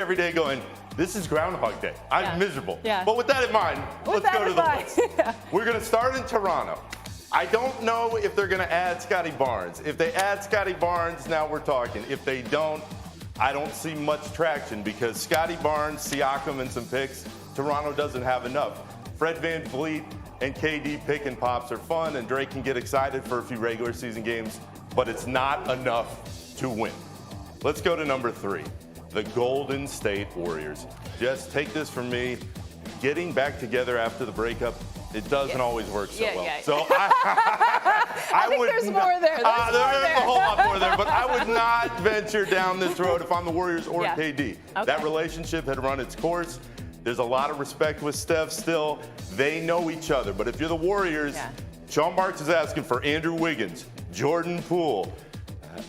every day going, this is Groundhog Day. I'm miserable. Yeah. But with that in mind, let's go to the list. We're going to start in Toronto. I don't know if they're going to add Scotty Barnes. If they add Scotty Barnes, now we're talking. If they don't, I don't see much traction because Scotty Barnes, Siakam, and some picks, Toronto doesn't have enough. Fred VanVleet and KD pick and pops are fun, and Drake can get excited for a few regular season games, but it's not enough to win. Let's go to number 3, the Golden State Warriors. Just take this from me. Getting back together after the breakup, it doesn't always work so well. So I think there's more there. There's a whole lot more there, but I would not venture down this road if I'm the Warriors or KD. Okay. That relationship had run its course. There's a lot of respect with Steph still. They know each other. But if you're the Warriors, Sean Marks is asking for Andrew Wiggins, Jordan Poole,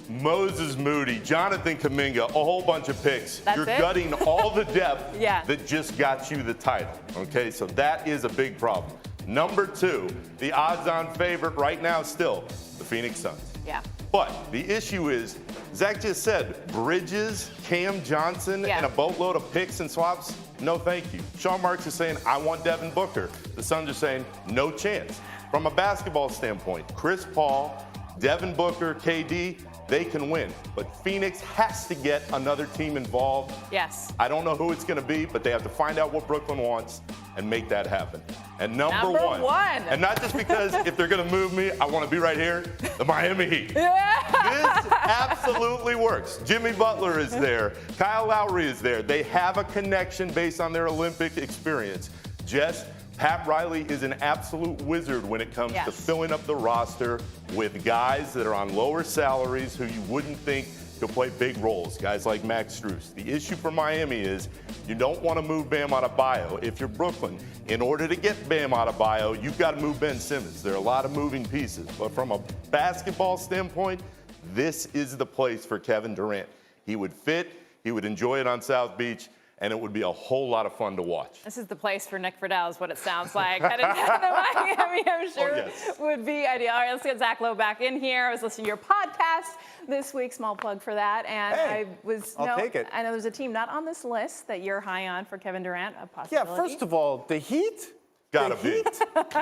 Moses Moody, Jonathan Kuminga, a whole bunch of picks. You're gutting all the depth that just got you the title. Okay, so that is a big problem. Number 2, the odds-on favorite right now still, the Phoenix Suns. Yeah. But the issue is, Zach just said, Bridges, Cam Johnson, and a boatload of picks and swaps, no thank you. Sean Marks is saying, I want Devin Booker. The Suns are saying, no chance. From a basketball standpoint, Chris Paul, Devin Booker, KD, they can win. But Phoenix has to get another team involved. Yes. I don't know who it's going to be, but they have to find out what Brooklyn wants and make that happen. And number one, and not just because if they're going to move me, I want to be right here, the Miami Heat. This absolutely works. Jimmy Butler is there. Kyle Lowry is there. They have a connection based on their Olympic experience. Jess, Pat Riley is an absolute wizard when it comes to filling up the roster with guys that are on lower salaries who you wouldn't think could play big roles, guys like Max Strus. The issue for Miami is you don't want to move Bam Adebayo. If you're Brooklyn, in order to get Bam Adebayo, you've got to move Ben Simmons. There are a lot of moving pieces. But from a basketball standpoint, this is the place for Kevin Durant. He would fit, he would enjoy it on South Beach, and it would be a whole lot of fun to watch. This is the place for Nick Friedel is what it sounds like. Headed to Miami, I'm sure would be ideal. All right, let's get Zach Lowe back in here. I was listening to your podcast this week, small plug for that. And I'll take it. I know there's a team not on this list that you're high on for Kevin Durant, a possibility. Yeah, first of all, the Heat. Gotta be.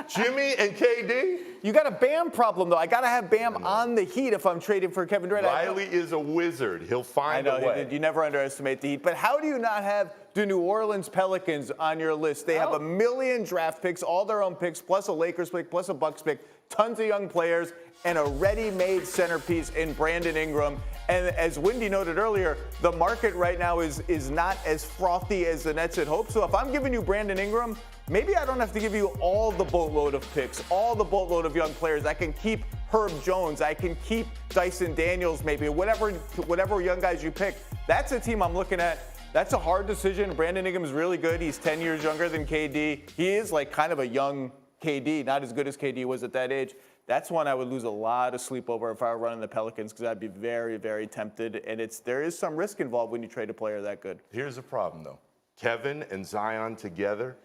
Jimmy and KD? You got a Bam problem, though. I got to have Bam on the Heat if I'm trading for Kevin Durant. Riley is a wizard. He'll find a way. You never underestimate the Heat. But how do you not have the New Orleans Pelicans on your list? They have 1 million draft picks, all their own picks, plus a Lakers pick, plus a Bucks pick, tons of young players, and a ready-made centerpiece in Brandon Ingram. And as Wendy noted earlier, the market right now is not as frothy as the Nets had hoped. So if I'm giving you Brandon Ingram, maybe I don't have to give you all the boatload of picks, all the boatload of young players. I can keep Herb Jones. I can keep Dyson Daniels, maybe, whatever young guys you pick. That's a team I'm looking at. That's a hard decision. Brandon Ingram is really good. He's 10 years younger than KD. He is like kind of a young KD, not as good as KD was at that age. That's one I would lose a lot of sleep over if I were running the Pelicans because I'd be very, very tempted. And there is some risk involved when you trade a player that good. Here's the problem, though. Kevin and Zion together.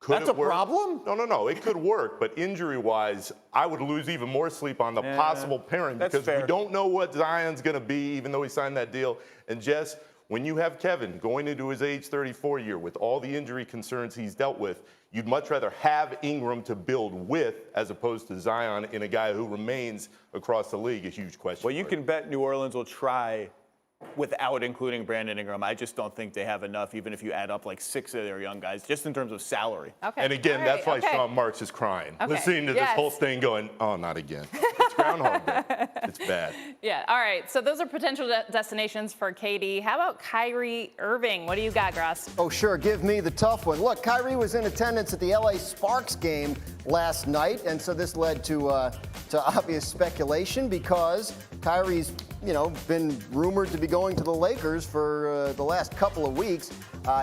That's a problem? No. It could work, but injury-wise, I would lose even more sleep on the possible pairing because we don't know what Zion's going to be, even though he signed that deal. And Jess, when you have Kevin going into his age 34 year with all the injury concerns he's dealt with, you'd much rather have Ingram to build with as opposed to Zion in a guy who remains across the league a huge question. Well, you can bet New Orleans will try without including Brandon Ingram. I just don't think they have enough, even if you add up like 6 of their young guys, just in terms of salary. And again, that's why Sean Marks is crying. Listening to this whole thing going, oh, not again. It's Groundhog Day. It's bad. Yeah, all right. So those are potential destinations for KD. How about Kyrie Irving? What do you got, Gross? Oh, sure. Give me the tough one. Look, Kyrie was in attendance at the LA Sparks game last night, and so this led to obvious speculation because Kyrie's, been rumored to be going to the Lakers for the last couple of weeks.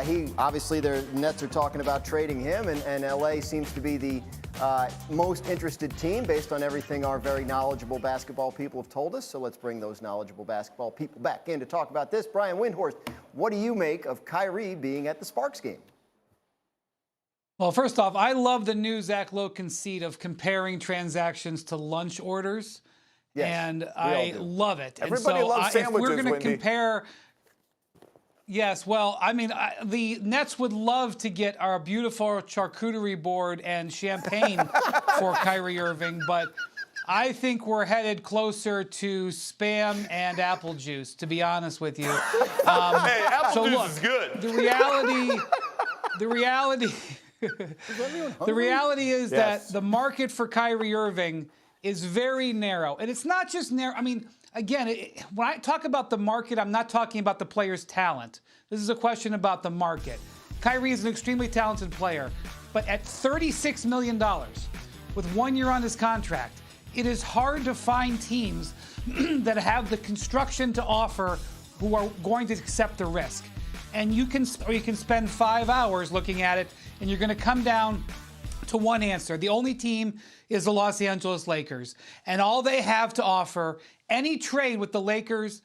He obviously, the Nets are talking about trading him, and LA seems to be the most interested team based on everything our very knowledgeable basketball people have told us. So let's bring those knowledgeable basketball people back in to talk about this. Brian Windhorst, what do you make of Kyrie being at the Sparks game? Well, first off, I love the new Zach Lowe conceit of comparing transactions to lunch orders. Yes, and I love it. Everybody loves sandwiches, if we're going to Wendy. compare Yes, well, I mean, the Nets would love to get our beautiful charcuterie board and champagne for Kyrie Irving, but I think we're headed closer to Spam and apple juice, to be honest with you. Hey, apple juice is good. The reality is that the market for Kyrie Irving is very narrow. And it's not just narrow. I mean, again, when I talk about the market, I'm not talking about the player's talent. This is a question about the market. Kyrie is an extremely talented player, but at $36 million, with 1 year on his contract, it is hard to find teams that have the construction to offer who are going to accept the risk. And you can spend 5 hours looking at it, and you're going to come down to one answer. The only team is the Los Angeles Lakers. And all they have to offer, any trade with the Lakers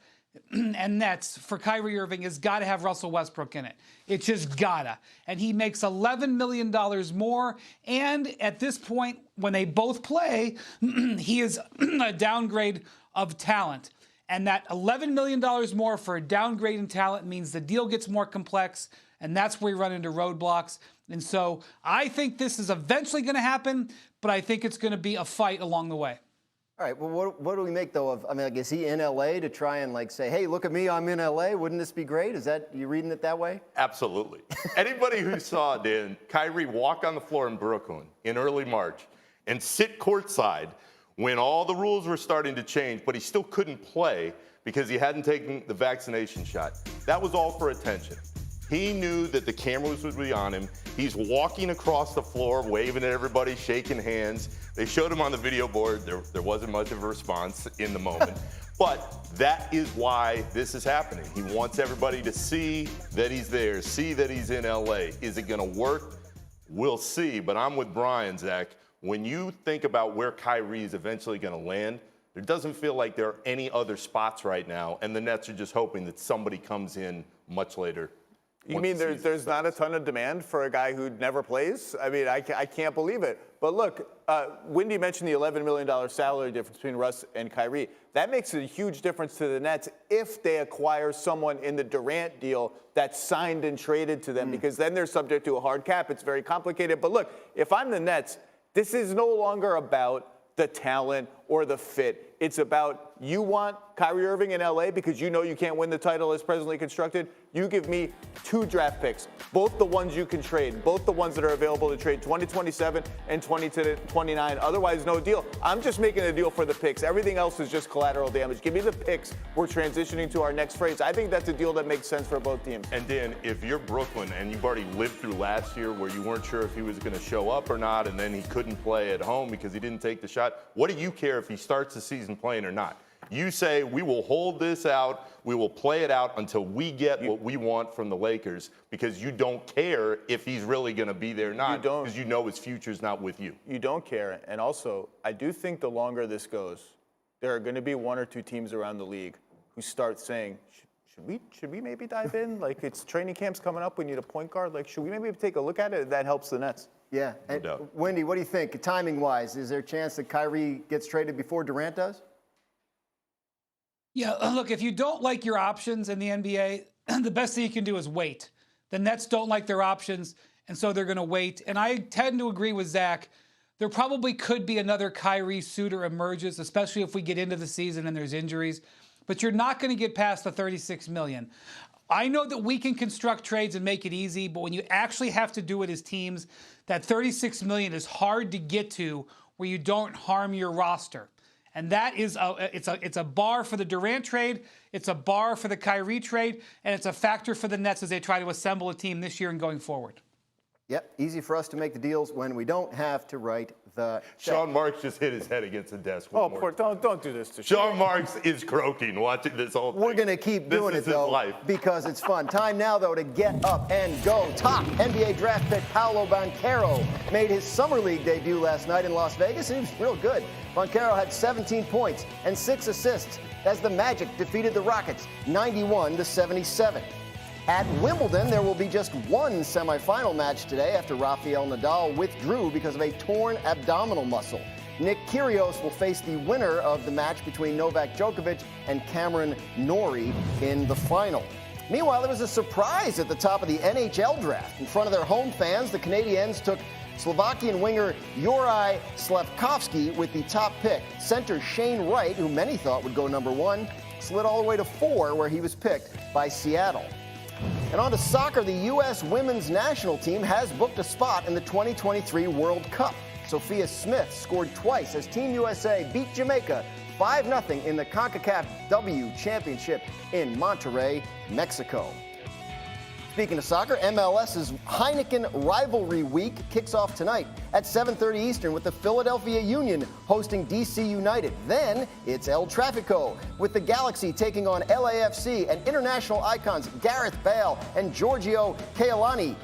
and Nets for Kyrie Irving has got to have Russell Westbrook in it. It's just gotta. And he makes $11 million more. And at this point, when they both play, he is a downgrade of talent. And that $11 million more for a downgrade in talent means the deal gets more complex, and that's where you run into roadblocks. And so I think this is eventually going to happen, but I think it's going to be a fight along the way. All right, well, what do we make, though, of, I mean, like, is he in L.A. to try and, like, say, hey, look at me, I'm in L.A.? Wouldn't this be great? Is that, you reading it that way? Absolutely. Anybody who saw, Dan, Kyrie walk on the floor in Brooklyn in early March and sit courtside when all the rules were starting to change, but he still couldn't play because he hadn't taken the vaccination shot. That was all for attention. He knew that the cameras would be on him. He's walking across the floor, waving at everybody, shaking hands. They showed him on the video board. There wasn't much of a response in the moment. But that is why this is happening. He wants everybody to see that he's there, see that he's in LA. Is it going to work? We'll see. But I'm with Brian, Zach. When you think about where Kyrie is eventually going to land, there doesn't feel like there are any other spots right now, and the Nets are just hoping that somebody comes in much later. You mean there's not a ton of demand for a guy who never plays? I mean, I can't believe it. But look, Wendy mentioned the $11 million salary difference between Russ and Kyrie. That makes a huge difference to the Nets if they acquire someone in the Durant deal that's signed and traded to them, because then they're subject to a hard cap. It's very complicated. But look, if I'm the Nets, this is no longer about the talent or the fit. It's about, you want Kyrie Irving in LA because you know you can't win the title as presently constructed. You give me 2 draft picks, both the ones you can trade, both the ones that are available to trade, 2027 and 2029. Otherwise, no deal. I'm just making a deal for the picks. Everything else is just collateral damage. Give me the picks. We're transitioning to our next phrase. I think that's a deal that makes sense for both teams. And Dan, if you're Brooklyn and you've already lived through last year where you weren't sure if he was going to show up or not, and then he couldn't play at home because he didn't take the shot, what do you care if he starts the season playing or not? You say, we will hold this out, we will play it out until we get what we want from the Lakers, because you don't care if he's really going to be there or not, because you know his future's not with you. You don't care. And also, I do think the longer this goes, there are going to be 1 or 2 teams around the league who start saying, should we maybe dive in? Like, it's training camps coming up, we need a point guard. Like, should we maybe take a look at it? That helps the Nets. Yeah. And Wendy, what do you think, timing-wise? Is there a chance that Kyrie gets traded before Durant does? Yeah, look, if you don't like your options in the NBA, the best thing you can do is wait. The Nets don't like their options, and so they're going to wait. And I tend to agree with Zach. There probably could be another Kyrie suitor emerges, especially if we get into the season and there's injuries. But you're not going to get past the $36 million. I know that we can construct trades and make it easy, but when you actually have to do it as teams, that $36 million is hard to get to where you don't harm your roster. And that is it's a bar for the Durant trade, it's a bar for the Kyrie trade, and it's a factor for the Nets as they try to assemble a team this year and going forward. Yep, easy for us to make the deals when we don't have to write the check. Sean Marks just hit his head against the desk. Poor, don't do this to Sean Marks is croaking watching this whole thing. We're going to keep doing it, though, because it's fun. Time now, though, to get up and go. Top NBA draft pick Paolo Banchero made his Summer League debut last night in Las Vegas, and he was real good. Banchero had 17 points and 6 assists as the Magic defeated the Rockets 91-77. At Wimbledon, there will be just one semifinal match today after Rafael Nadal withdrew because of a torn abdominal muscle. Nick Kyrgios will face the winner of the match between Novak Djokovic and Cameron Norrie in the final. Meanwhile, there was a surprise at the top of the NHL draft. In front of their home fans, the Canadiens took Slovakian winger Juraj Slafkovsky with the top pick. Center Shane Wright, who many thought would go number 1, slid all the way to 4, where he was picked by Seattle. And on to soccer, the U.S. women's national team has booked a spot in the 2023 World Cup. Sophia Smith scored twice as Team USA beat Jamaica 5-0 in the CONCACAF W Championship in Monterrey, Mexico. Speaking of soccer, MLS's Heineken Rivalry Week kicks off tonight at 7:30 Eastern with the Philadelphia Union hosting DC United. Then it's El Trafico with the Galaxy taking on LAFC and international icons Gareth Bale and Giorgio Chiellini